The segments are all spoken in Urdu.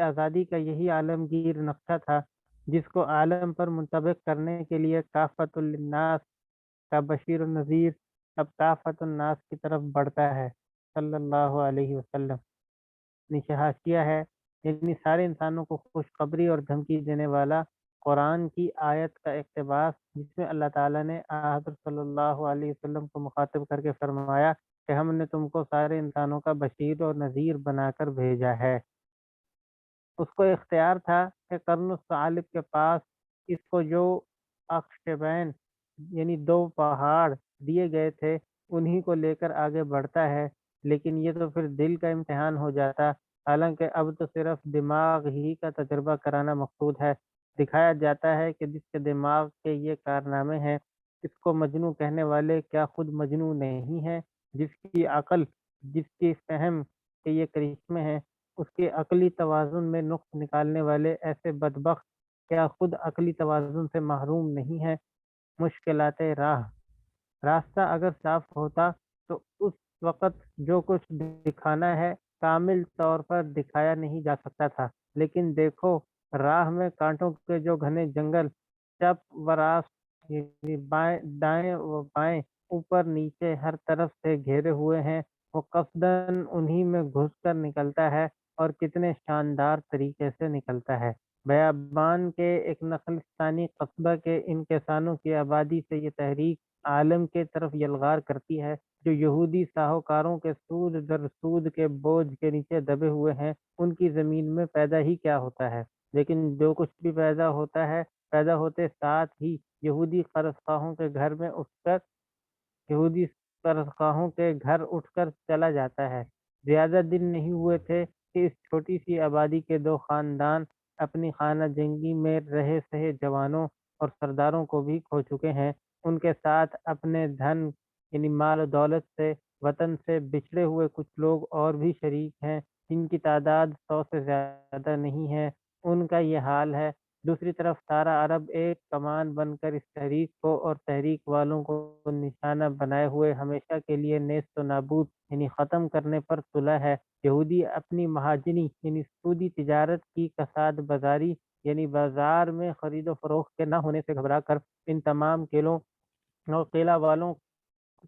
آزادی کا یہی عالمگیر نقشہ تھا جس کو عالم پر منطبق کرنے کے لیے کافت الناس کا بشیر النذیر اب کافت الناس کی طرف بڑھتا ہے صلی اللہ علیہ وسلم۔ نیچے حاشیہ ہے، یعنی سارے انسانوں کو خوشخبری اور دھمکی دینے والا قرآن کی آیت کا اقتباس، جس میں اللہ تعالیٰ نے حضرت صلی اللہ علیہ وسلم کو مخاطب کر کے فرمایا کہ ہم نے تم کو سارے انسانوں کا بشیر اور نذیر بنا کر بھیجا ہے۔ اس کو اختیار تھا کہ قرن الثعالب کے پاس اس کو جو اخشبین یعنی دو پہاڑ دیے گئے تھے انہی کو لے کر آگے بڑھتا ہے، لیکن یہ تو پھر دل کا امتحان ہو جاتا، حالانکہ اب تو صرف دماغ ہی کا تجربہ کرانا مقصود ہے۔ دکھایا جاتا ہے کہ جس کے دماغ کے یہ کارنامے ہیں، اس کو مجنون کہنے والے کیا خود مجنون نہیں ہیں؟ جس کی عقل، جس کی فہم کے یہ کرشمے ہیں، اس کے عقلی توازن میں نقص نکالنے والے ایسے بدبخت کیا خود عقلی توازن سے محروم نہیں ہے؟ مشکلات راہ، راستہ اگر صاف ہوتا تو اس وقت جو کچھ دکھانا ہے کامل طور پر دکھایا نہیں جا سکتا تھا، لیکن دیکھو راہ میں کانٹوں کے جو گھنے جنگل چپ و راست یعنی بائیں دائیں و بائیں اوپر نیچے ہر طرف سے گھیرے ہوئے ہیں، وہ قصداً انہی میں گھس کر نکلتا ہے، اور کتنے شاندار طریقے سے نکلتا ہے۔ بیابان کے ایک نخلستانی قصبہ کے ان کسانوں کی آبادی سے یہ تحریک عالم کے طرف یلغار کرتی ہے، جو یہودی ساہوکاروں کے سود در سود کے بوجھ کے نیچے دبے ہوئے ہیں۔ ان کی زمین میں پیدا ہی کیا ہوتا ہے، لیکن جو کچھ بھی پیدا ہوتا ہے، پیدا ہوتے ساتھ ہی یہودی قرض خواہوں کے گھر میں اٹھ کر یہودی قرض خواہوں کے گھر اٹھ کر چلا جاتا ہے۔ زیادہ دن نہیں ہوئے تھے کہ اس چھوٹی سی آبادی کے دو خاندان اپنی خانہ جنگی میں رہے سہے جوانوں اور سرداروں کو بھی کھو چکے ہیں۔ ان کے ساتھ اپنے دھن یعنی مال و دولت سے، وطن سے بچھڑے ہوئے کچھ لوگ اور بھی شریک ہیں، جن کی تعداد 100 سے زیادہ نہیں ہے۔ ان کا یہ حال ہے۔ دوسری طرف سارا عرب ایک کمان بن کر اس تحریک کو اور تحریک والوں کو نشانہ بنائے ہوئے ہمیشہ کے لیے نیست و نابود یعنی ختم کرنے پر تلا ہے۔ یہودی اپنی مہاجنی یعنی سودی تجارت کی کساد بازاری یعنی بازار میں خرید و فروخت کے نہ ہونے سے گھبرا کر ان تمام قلعوں اور قلعہ والوں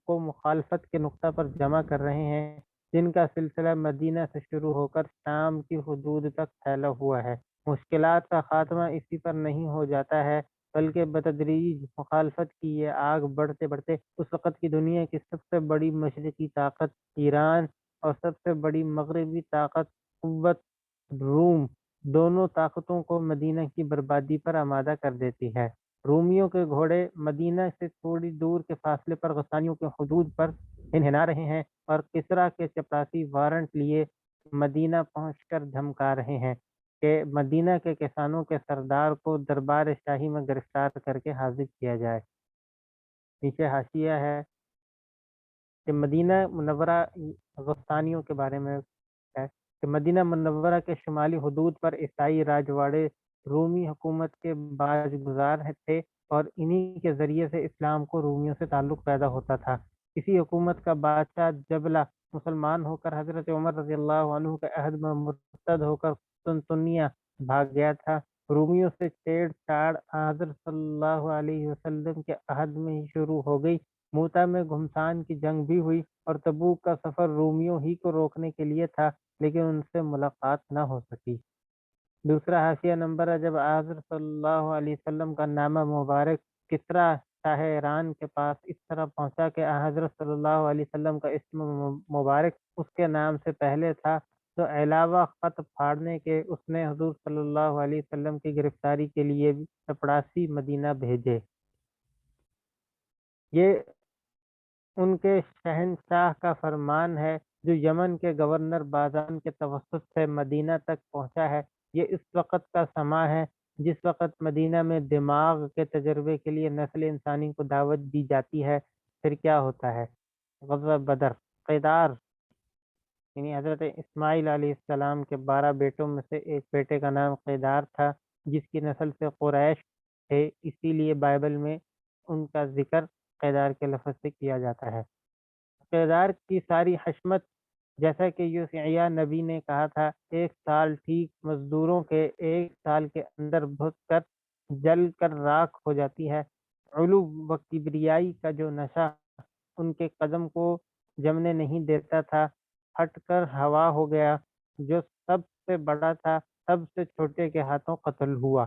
کو مخالفت کے نقطہ پر جمع کر رہے ہیں، جن کا سلسلہ مدینہ سے شروع ہو کر شام کی حدود تک پھیلا ہوا ہے۔ مشکلات کا خاتمہ اسی پر نہیں ہو جاتا ہے، بلکہ بتدریج مخالفت کی یہ آگ بڑھتے بڑھتے اس وقت کی دنیا کی سب سے بڑی مشرقی طاقت ایران اور سب سے بڑی مغربی طاقت قوت روم، دونوں طاقتوں کو مدینہ کی بربادی پر آمادہ کر دیتی ہے۔ رومیوں کے گھوڑے مدینہ سے تھوڑی دور کے فاصلے پر غسانیوں کے حدود پر ہنہنا رہے ہیں، اور کسریٰ کے چپراسی وارنٹ لیے مدینہ پہنچ کر دھمکا رہے ہیں کہ مدینہ کے کسانوں کے سردار کو دربار شاہی میں گرفتار کر کے حاضر کیا جائے۔ نیچے حاشیہ ہے کہ مدینہ منورہ غسانیوں کے بارے میں ہے کہ مدینہ منورہ کے شمالی حدود پر عیسائی راجواڑے رومی حکومت کے باج گزار تھے، اور انہی کے ذریعے سے اسلام کو رومیوں سے تعلق پیدا ہوتا تھا۔ اسی حکومت کا بادشاہ جبلہ مسلمان ہو کر حضرت عمر رضی اللہ عنہ کے عہد میں مرتد ہو کر قسطنطنیہ بھاگ گیا تھا۔ رومیوں سے چھیڑ چھاڑ حضرت صلی اللہ علیہ وسلم کے عہد میں ہی شروع ہو گئی۔ موتا میں گھمسان کی جنگ بھی ہوئی، اور تبوک کا سفر رومیوں ہی کو روکنے کے لیے تھا، لیکن ان سے ملاقات نہ ہو سکی۔ دوسرا حاشیہ نمبر ہے، جب حضرت صلی اللہ علیہ وسلم کا نامہ مبارک کسریٰ شاہ ایران کے پاس اس طرح پہنچا کہ حضرت صلی اللہ علیہ وسلم کا اسم مبارک اس کے نام سے پہلے تھا، تو علاوہ خط پھاڑنے کے اس نے حضور صلی اللہ علیہ وسلم کی گرفتاری کے لیے بھی چپڑاسی مدینہ بھیجے۔ یہ ان کے شہنشاہ کا فرمان ہے جو یمن کے گورنر بازان کے توسط سے مدینہ تک پہنچا ہے۔ یہ اس وقت کا سماں ہے جس وقت مدینہ میں دماغ کے تجربے کے لیے نسل انسانی کو دعوت دی جاتی ہے۔ پھر کیا ہوتا ہے؟ غزوہ بدر، قیدار یعنی حضرت اسماعیل علیہ السلام کے 12 بیٹوں میں سے ایک بیٹے کا نام قیدار تھا، جس کی نسل سے قریش تھے، اسی لیے بائبل میں ان کا ذکر قیدار کے لفظ سے کیا جاتا ہے۔ قیدار کی ساری حشمت جیسا کہ یوشع نبی نے کہا تھا، 1 سال ٹھیک مزدوروں کے 1 سال کے اندر بھج کر جل کر راکھ ہو جاتی ہے۔ علو و کبریائی کا جو نشہ ان کے قدم کو جمنے نہیں دیتا تھا، ہٹ کر ہوا ہو گیا۔ جو سب سے بڑا تھا سب سے چھوٹے کے ہاتھوں قتل ہوا۔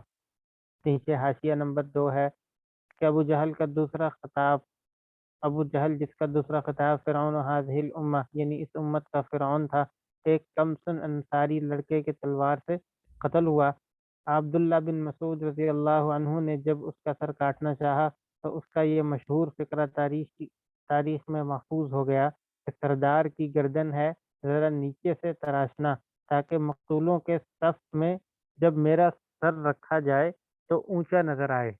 نیچے حاشیہ نمبر 2 ہے کہ ابو جہل کا دوسرا خطاب، ابو جہل جس کا دوسرا خطاب فرعون هذه الامہ یعنی اس امت کا فرعون تھا، ایک کم سن انصاری لڑکے کے تلوار سے قتل ہوا۔ عبداللہ بن مسعود رضی اللہ عنہ نے جب اس کا سر کاٹنا چاہا تو اس کا یہ مشہور فقرہ تاریخ میں محفوظ ہو گیا کہ سردار کی گردن ہے ذرا نیچے سے تراشنا، تاکہ مقتولوں کے صف میں جب میرا سر رکھا جائے تو اونچا نظر آئے۔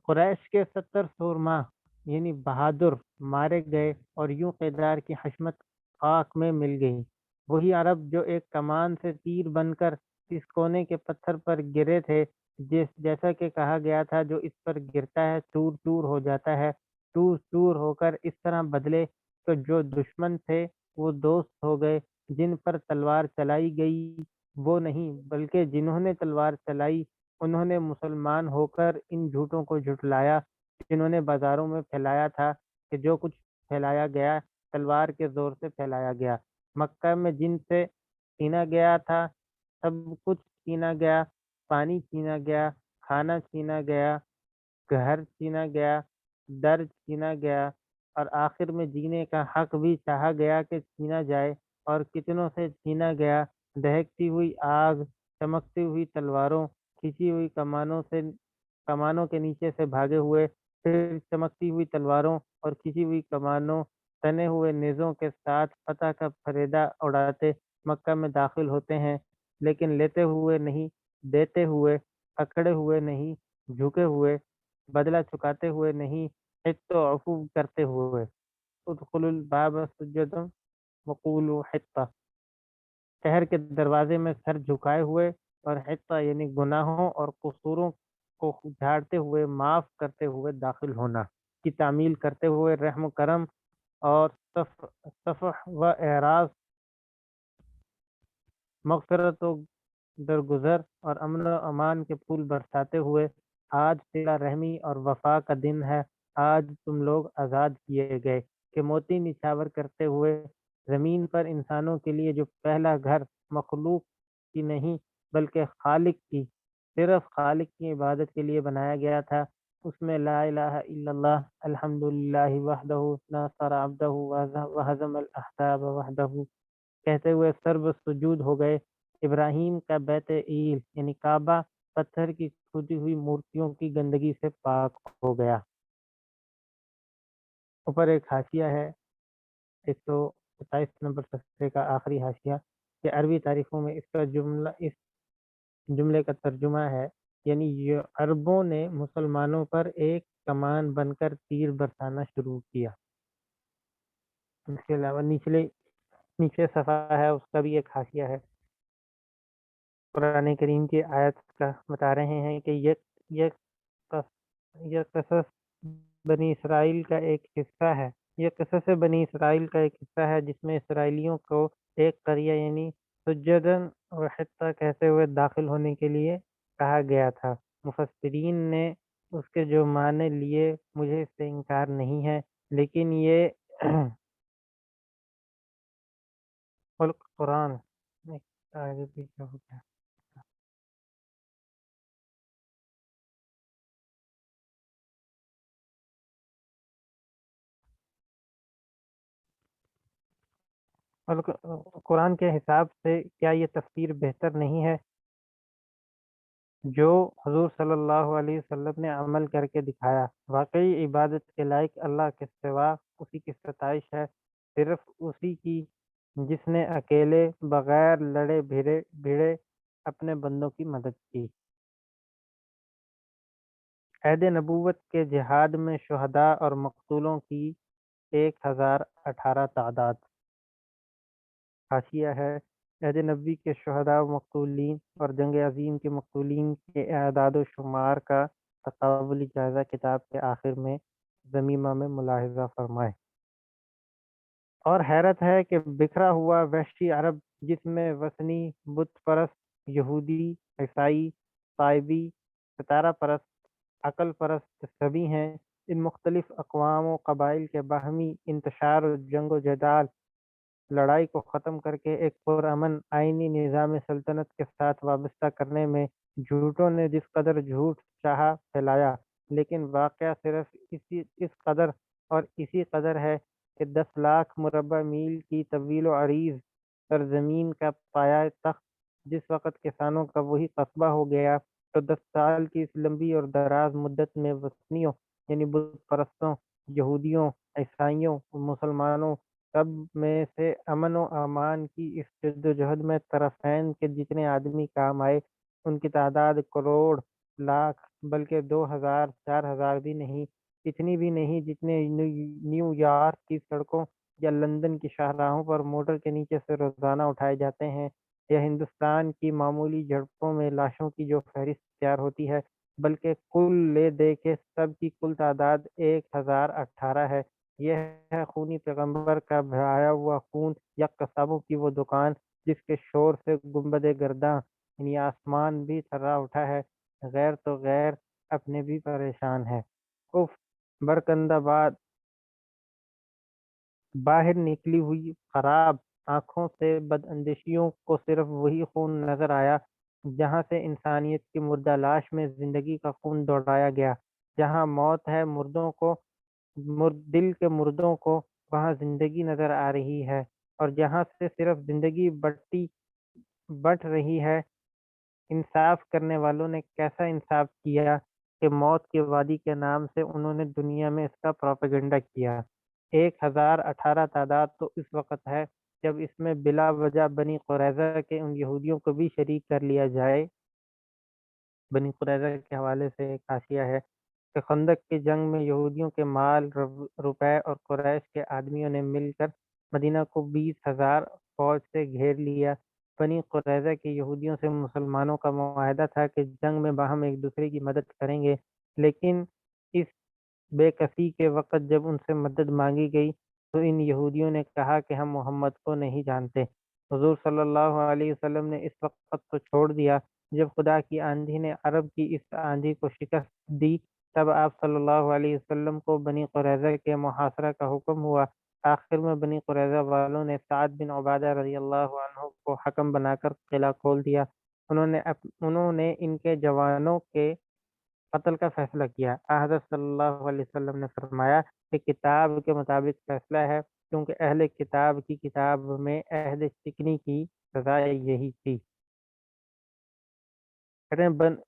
قریش کے 70 سورما یعنی بہادر مارے گئے اور یوں کردار کی حشمت خاک میں مل گئی۔ وہی عرب جو ایک کمان سے تیر بن کر اس کونے کے پتھر پر گرے تھے، جیسا کہ کہا گیا تھا، جو اس پر گرتا ہے چور چور ہو جاتا ہے، چور چور ہو کر اس طرح بدلے تو جو دشمن تھے وہ دوست ہو گئے۔ جن پر تلوار چلائی گئی وہ نہیں، بلکہ جنہوں نے تلوار چلائی انہوں نے مسلمان ہو کر ان جھوٹوں کو جھٹلایا جنہوں نے بازاروں میں پھیلایا تھا کہ جو کچھ پھیلایا گیا تلوار کے زور سے پھیلایا گیا۔ مکہ میں جن سے چھینا گیا تھا سب کچھ چھینا گیا، پانی چھینا گیا، کھانا چھینا گیا، گھر چھینا گیا، در چھینا گیا، اور آخر میں جینے کا حق بھی چاہا گیا کہ چھینا جائے، اور کتنوں سے چھینا گیا۔ دہکتی ہوئی آگ، چمکتی ہوئی تلواروں، کھینچی ہوئی کمانوں کے نیچے سے بھاگے ہوئے، پھر چمکتی ہوئی تلواروں اور کھینچی ہوئی کمانوں، تنے ہوئے نیزوں کے ساتھ فتح کا فریدہ اڑاتے مکہ میں داخل ہوتے ہیں، لیکن لیتے ہوئے نہیں، دیتے ہوئے، اکڑے ہوئے نہیں، جھکے ہوئے، بدلہ چکاتے ہوئے نہیں، حت و عفو کرتے ہوئے۔ ادخلوا الباب سجدا وقولوا حطہ، شہر کے دروازے میں سر جھکائے ہوئے اور حطہ یعنی گناہوں اور قصوروں کو جھاڑتے ہوئے، معاف کرتے ہوئے داخل ہونا کی تعمیل کرتے ہوئے، رحم و کرم اور صفح و اعراض، مغفرت و درگزر اور امن و امان کے پھول برساتے ہوئے۔ آج صلہ رحمی اور وفا کا دن ہے، آج تم لوگ آزاد کیے گئے کہ موتی نچھاور کرتے ہوئے زمین پر انسانوں کے لیے جو پہلا گھر مخلوق کی نہیں بلکہ خالق کی، صرف خالق کی عبادت کے لیے بنایا گیا تھا، اس میں لا الہ الا اللہ الحمد للہ وحدہ ناصر عبدہ وہزم الاحزاب وحدہ کہتے ہوئے سرب سجود ہو گئے۔ ابراہیم کا بیت ایل یعنی کعبہ پتھر کی کھودی ہوئی مورتیوں کی گندگی سے پاک ہو گیا۔ اوپر ایک حاشیہ ہے 127 نمبر صفحے کا آخری حاشیہ کہ عربی تاریخوں میں اس جملے کا ترجمہ ہے، یعنی یہ عربوں نے مسلمانوں پر ایک کمان بن کر تیر برسانا شروع کیا۔ اس کے علاوہ نیچے صفحہ ہے، اس کا بھی ایک حاشیہ ہے۔ قرآن کریم کی آیت کا بتا رہے ہیں کہ یہ یہ قصص بنی اسرائیل کا ایک حصہ ہے، یہ قصص بنی اسرائیل کا ایک حصہ ہے جس میں اسرائیلیوں کو ایک قریہ یعنی سجدن و حطہ کہتے ہوئے داخل ہونے کے لیے کہا گیا تھا۔ مفسرین نے اس کے جو معنی لیے مجھے اس سے انکار نہیں ہے، لیکن یہ قرآن آگے پیچھے ہو گیا۔ اور قرآن کے حساب سے کیا یہ تفسیر بہتر نہیں ہے جو حضور صلی اللہ علیہ وسلم نے عمل کر کے دکھایا؟ واقعی عبادت کے لائق اللہ کے سوا اسی کی ستائش ہے، صرف اسی کی جس نے اکیلے بغیر لڑے بھیڑے اپنے بندوں کی مدد کی۔ عہد نبوت کے جہاد میں شہداء اور مقتولوں کی 1018 تعداد۔ حاشیہ ہے، عہد نبوی کے شہداء و مقتولین اور جنگ عظیم کے مقتولین کے اعداد و شمار کا تقابلی جائزہ کتاب کے آخر میں ضمیمہ میں ملاحظہ فرمائے۔ اور حیرت ہے کہ بکھرا ہوا وحشی عرب، جس میں وثنی، بت پرست، یہودی، عیسائی، طائبی، ستارہ پرست، عقل پرست سبھی ہیں، ان مختلف اقوام و قبائل کے باہمی انتشار و جنگ و جدال، لڑائی کو ختم کر کے ایک پرامن آئینی نظام سلطنت کے ساتھ وابستہ کرنے میں جھوٹوں نے جس قدر جھوٹ چاہا پھیلایا، لیکن واقعہ صرف اس قدر اور اسی قدر ہے کہ 10 لاکھ مربع میل کی طویل و عریض سرزمین کا پایہ تخت جس وقت کسانوں کا وہی قصبہ ہو گیا، تو 10 سال کی اس لمبی اور دراز مدت میں وثنیوں یعنی بت پرستوں، یہودیوں، عیسائیوں، مسلمانوں، سب میں سے امن و امان کی اس جدوجہد میں طرفین کے جتنے آدمی کام آئے، ان کی تعداد کروڑ، لاکھ، بلکہ 2,000 4,000 بھی نہیں، اتنی بھی نہیں جتنے نیو یارک کی سڑکوں یا لندن کی شاہراہوں پر موٹر کے نیچے سے روزانہ اٹھائے جاتے ہیں، یا ہندوستان کی معمولی جھڑپوں میں لاشوں کی جو فہرست تیار ہوتی ہے، بلکہ کل لے دے کے سب کی کل تعداد 1,018 ہے۔ یہ ہے خونی پیغمبر کا بہایا ہوا خون، یا قصابوں کی وہ دکان جس کے شور سے گنبد گرداں یعنی آسمان بھی تھرا اٹھا ہے، غیر تو غیر اپنے بھی پریشان ہے۔ اف، برکندہ باد باہر نکلی ہوئی خراب آنکھوں سے بد اندیشیوں کو صرف وہی خون نظر آیا جہاں سے انسانیت کی مردہ لاش میں زندگی کا خون دوڑایا گیا۔ جہاں موت ہے مردوں کو، دل کے مردوں کو، وہاں زندگی نظر آ رہی ہے، اور جہاں سے صرف زندگی بٹ رہی ہے۔ انصاف کرنے والوں نے کیسا انصاف کیا کہ موت کی وادی کے نام سے انہوں نے دنیا میں اس کا پروپیگنڈا کیا۔ 1,018 تعداد تو اس وقت ہے جب اس میں بلا وجہ بنی قریظہ کے ان یہودیوں کو بھی شریک کر لیا جائے۔ بنی قریظہ کے حوالے سے ایک حاشیہ ہے کہ خندق کی جنگ میں یہودیوں کے مال، روپے اور قریش کے آدمیوں نے مل کر مدینہ کو 20,000 فوج سے گھیر لیا۔ بنی قریظہ کے یہودیوں سے مسلمانوں کا معاہدہ تھا کہ جنگ میں باہم ایک دوسرے کی مدد کریں گے، لیکن اس بے کسی کے وقت جب ان سے مدد مانگی گئی تو ان یہودیوں نے کہا کہ ہم محمد کو نہیں جانتے۔ حضور صلی اللہ علیہ وسلم نے اس وقت تو چھوڑ دیا، جب خدا کی آندھی نے عرب کی اس آندھی کو شکست دی، تب آپ صلی اللہ علیہ وسلم کو بنی قریظہ کے محاصرہ کا حکم ہوا۔ آخر میں بنی قریظہ والوں نے سعد بن عبادہ رضی اللہ عنہ کو حکم بنا کر قلعہ کھول دیا۔ انہوں نے ان کے جوانوں کے قتل کا فیصلہ کیا۔ حضرت صلی اللہ علیہ وسلم نے فرمایا کہ کتاب کے مطابق فیصلہ ہے، کیونکہ اہل کتاب کی کتاب میں عہد چکنی کی سزا یہی تھی۔ کہتے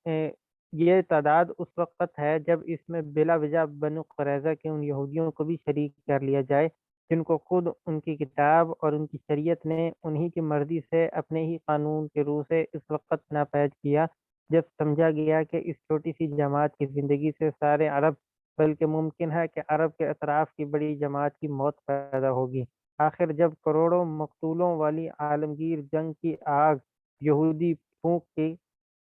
ہیں یہ تعداد اس وقت ہے جب اس میں بلا وجہ بنو قریظہ کے ان یہودیوں کو بھی شریک کر لیا جائے جن کو خود ان کی کتاب اور ان کی شریعت نے انہی کی مرضی سے اپنے ہی قانون کے روح سے اس وقت ناپید کیا، جب سمجھا گیا کہ اس چھوٹی سی جماعت کی زندگی سے سارے عرب، بلکہ ممکن ہے کہ عرب کے اطراف کی بڑی جماعت کی موت پیدا ہوگی۔ آخر جب کروڑوں مقتولوں والی عالمگیر جنگ کی آگ یہودی پھونک کی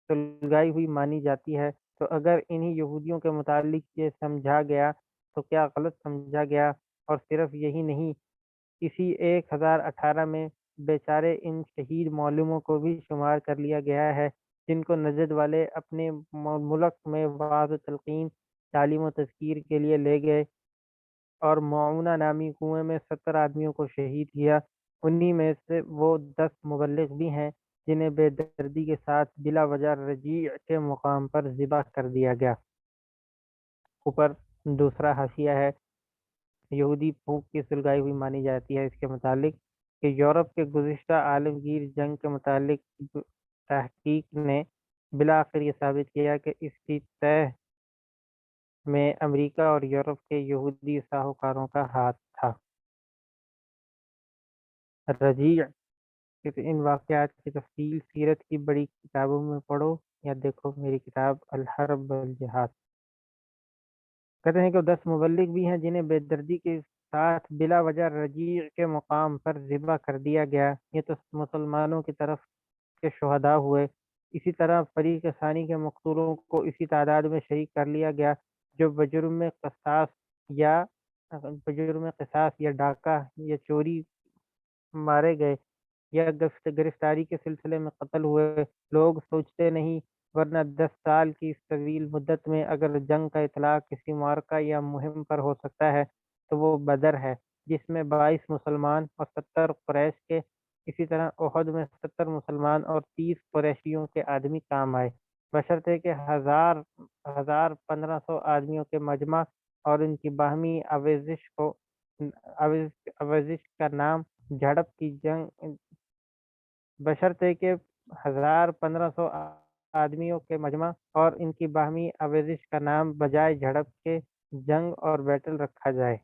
سلگائی ہوئی مانی جاتی ہے، تو اگر انہی یہودیوں کے متعلق یہ سمجھا گیا تو کیا غلط سمجھا گیا؟ اور صرف یہی نہیں، اسی 1,018 میں بیچارے ان شہید معلوموں کو بھی شمار کر لیا گیا ہے جن کو نجد والے اپنے ملک میں وعظ و تلقین، تعلیم و تذکیر کے لیے لے گئے اور معاونہ نامی کنویں میں 70 آدمیوں کو شہید کیا۔ انہی میں سے وہ 10 مبلغ بھی ہیں جنہیں بے دردی کے ساتھ بلا وجہ رجیع کے مقام پر ذبح کر دیا گیا۔ اوپر دوسرا حاشیہ ہے، یہودی پھونک کی سلگائی ہوئی مانی جاتی ہے اس کے متعلق کہ یورپ کے گزشتہ عالمگیر جنگ کے متعلق تحقیق نے بالآخر یہ ثابت کیا کہ اس کی تہ میں امریکہ اور یورپ کے یہودی ساہوکاروں کا ہاتھ تھا۔ رجیع کہ ان واقعات کی تفصیل سیرت کی بڑی کتابوں میں پڑھو یا دیکھو میری کتاب الحرب والجہاد۔ کہتے ہیں کہ 10 مبلغ بھی ہیں جنہیں بے دردی کے ساتھ بلا وجہ رجیع کے مقام پر ذبح کر دیا گیا۔ یہ تو مسلمانوں کی طرف کے شہداء ہوئے۔ اسی طرح فریق ثانی کے مقتولوں کو اسی تعداد میں شریک کر لیا گیا جو بجرم قصاص یا بجرم قصاص یا ڈاکہ یا چوری مارے گئے یا گرفتاری کے سلسلے میں قتل ہوئے، لوگ سوچتے نہیں، ورنہ 10 سال کی اس طویل مدت میں اگر جنگ کا اطلاق کسی معرکہ یا مہم پر ہو سکتا ہے تو وہ بدر ہے، جس میں 22 مسلمان اور 70 قریش کے، اسی طرح احد میں 70 مسلمان اور 30 قریشیوں کے آدمی کام آئے، بشرطے کہ 1500 آدمیوں کے مجمع اور ان کی باہمی آویزش کا نام جھڑپ کی جنگ، بشرطے کہ 1500 آدمیوں کے مجمع اور ان کی باہمی آویزش کا نام بجائے جھڑپ کے جنگ اور بیٹل رکھا جائے۔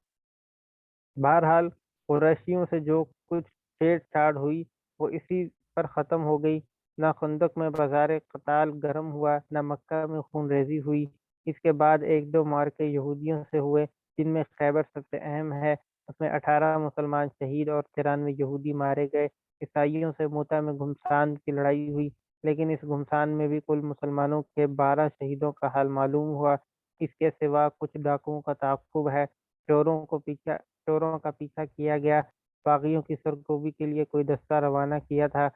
بہرحال قریشیوں سے جو کچھ چھیڑ چھاڑ ہوئی وہ اسی پر ختم ہو گئی، نہ خندق میں بازار قتال گرم ہوا، نہ مکہ میں خون ریزی ہوئی۔ اس کے بعد ایک دو مارکے یہودیوں سے ہوئے، جن میں خیبر سب سے اہم ہے، اس میں 18 مسلمان شہید اور 93 یہودی مارے گئے۔ عیسائیوں سے موتا میں گھمسان کی لڑائی ہوئی، لیکن اس گھمسان میں بھی کل مسلمانوں کے 12 شہیدوں کا حال معلوم ہوا۔ اس کے سوا کچھ ڈاکوؤں کا تعاقب ہے، چوروں کا پیچھا کیا گیا، باغیوں کی سرکوبی کے لیے کوئی دستہ روانہ کیا تھا،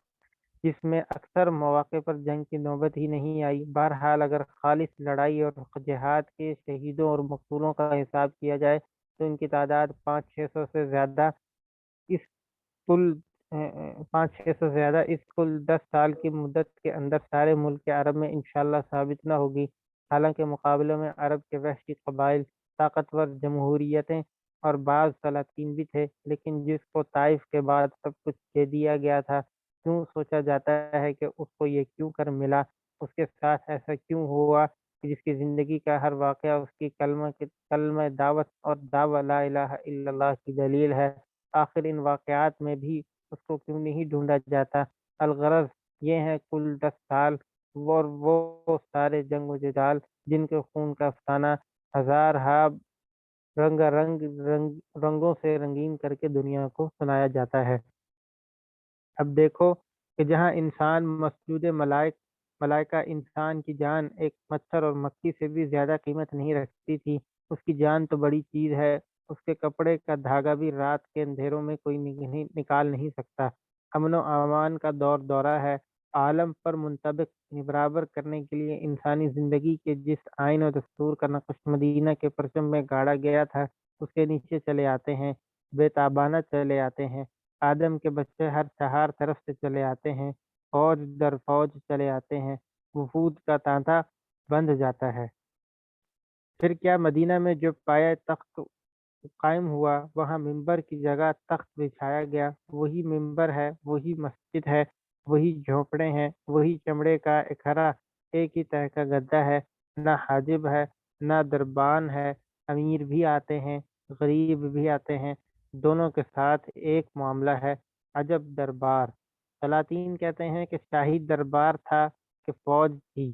جس میں اکثر مواقع پر جنگ کی نوبت ہی نہیں آئی۔ بہرحال اگر خالص لڑائی اور جہاد کے شہیدوں اور مقتولوں کا حساب کیا جائے تو ان کی تعداد 500-600 سے زیادہ اس کل 500-600 سے زیادہ اس کل 10 سال کی مدت کے اندر سارے ملک عرب میں انشاءاللہ ثابت نہ ہوگی۔ حالانکہ مقابلے میں عرب کے وحشی قبائل، طاقتور جمہوریتیں اور بعض سلاطین بھی تھے، لیکن جس کو طائف کے بعد سب کچھ دے دیا گیا تھا، کیوں سوچا جاتا ہے کہ اس کو یہ کیوں کر ملا، اس کے ساتھ ایسا کیوں ہوا کہ جس کی زندگی کا ہر واقعہ اس کی کلمہ دعوت اور دعوی لا الہ الا اللہ کی دلیل ہے، آخر ان واقعات میں بھی اس کو کیوں نہیں ڈھونڈا جاتا؟ الغرض یہ ہے کل 10 سال اور وہ سارے جنگ و جدال جن کے خون کا افسانہ ہزار ہا رنگوں سے رنگین کر کے دنیا کو سنایا جاتا ہے۔ اب دیکھو کہ جہاں انسان مسجود ملائکہ انسان کی جان ایک مچھر اور مکھی سے بھی زیادہ قیمت نہیں رکھتی تھی، اس کی جان تو بڑی چیز ہے، اس کے کپڑے کا دھاگا بھی رات کے اندھیروں میں کوئی نکال نہیں سکتا۔ امن و امان کا دورہ ہے، عالم پر منطبق برابر کرنے کے لیے انسانی زندگی کے جس آئین و دستور کا نقش مدینہ کے پرچم میں گاڑا گیا تھا، اس کے نیچے چلے آتے ہیں، بے تابانہ چلے آتے ہیں۔ آدم کے بچے ہر چہار طرف سے چلے آتے ہیں، فوج در فوج چلے آتے ہیں، وفود کا تانتا بندھ جاتا ہے۔ پھر کیا مدینہ میں جو پایہ تخت قائم ہوا، وہاں ممبر کی جگہ تخت بچھایا گیا، وہی ممبر ہے، وہی مسجد ہے، وہی جھونپڑے ہیں، وہی چمڑے کا اکھرا ایک ہی طرح کا گدا ہے، نہ حاجب ہے نہ دربان ہے، امیر بھی آتے ہیں، غریب بھی آتے ہیں، دونوں کے ساتھ ایک معاملہ ہے۔ عجب دربار! سلاطین کہتے ہیں کہ شاہی دربار تھا کہ فوج تھی،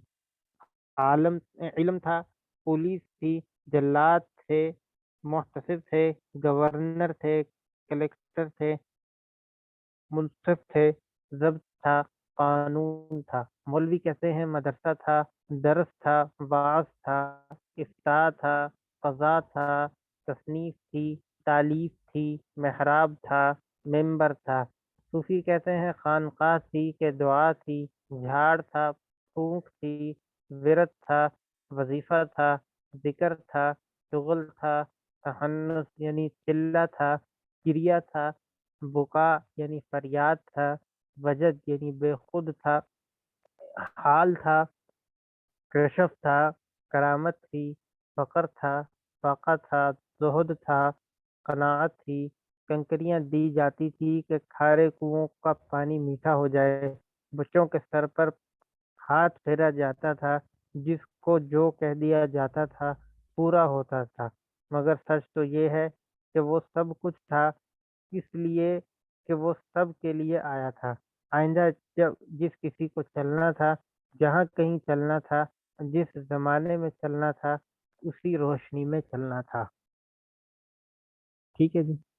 علم تھا، پولیس تھی، جلاد تھے، محتسب تھے، گورنر تھے، کلکٹر تھے، منصف تھے، ضبط تھا، قانون تھا۔ مولوی کہتے ہیں مدرسہ تھا، درس تھا، واعظ تھا، افتاء تھا، قضاء تھا، تصنیف تھی، تالیف تھی، محراب تھا، ممبر تھا۔ صوفی کہتے ہیں خانقاہ تھی کہ دعا تھی، جھاڑ تھا، پھونک تھی، ورد تھا، وظیفہ تھا، ذکر تھا، شغل تھا، تحنس یعنی چلہ تھا، کریا تھا، بکا یعنی فریاد تھا، وجد یعنی بے خود تھا، حال تھا، کشف تھا، کرامت تھی، فقر تھا، فاقہ تھا، زہد تھا، قناعت تھی، کنکریاں دی جاتی تھی کہ کھارے کنویں کا پانی میٹھا ہو جائے، بچوں کے سر پر ہاتھ پھیرا جاتا تھا، جس کو جو کہہ دیا جاتا تھا پورا ہوتا تھا۔ مگر سچ تو یہ ہے کہ وہ سب کچھ تھا اس لیے کہ وہ سب کے لیے آیا تھا۔ آئندہ جس کسی کو چلنا تھا، جہاں کہیں چلنا تھا، جس زمانے میں چلنا تھا، اسی روشنی میں چلنا تھا۔ ٹھیک ہے جی۔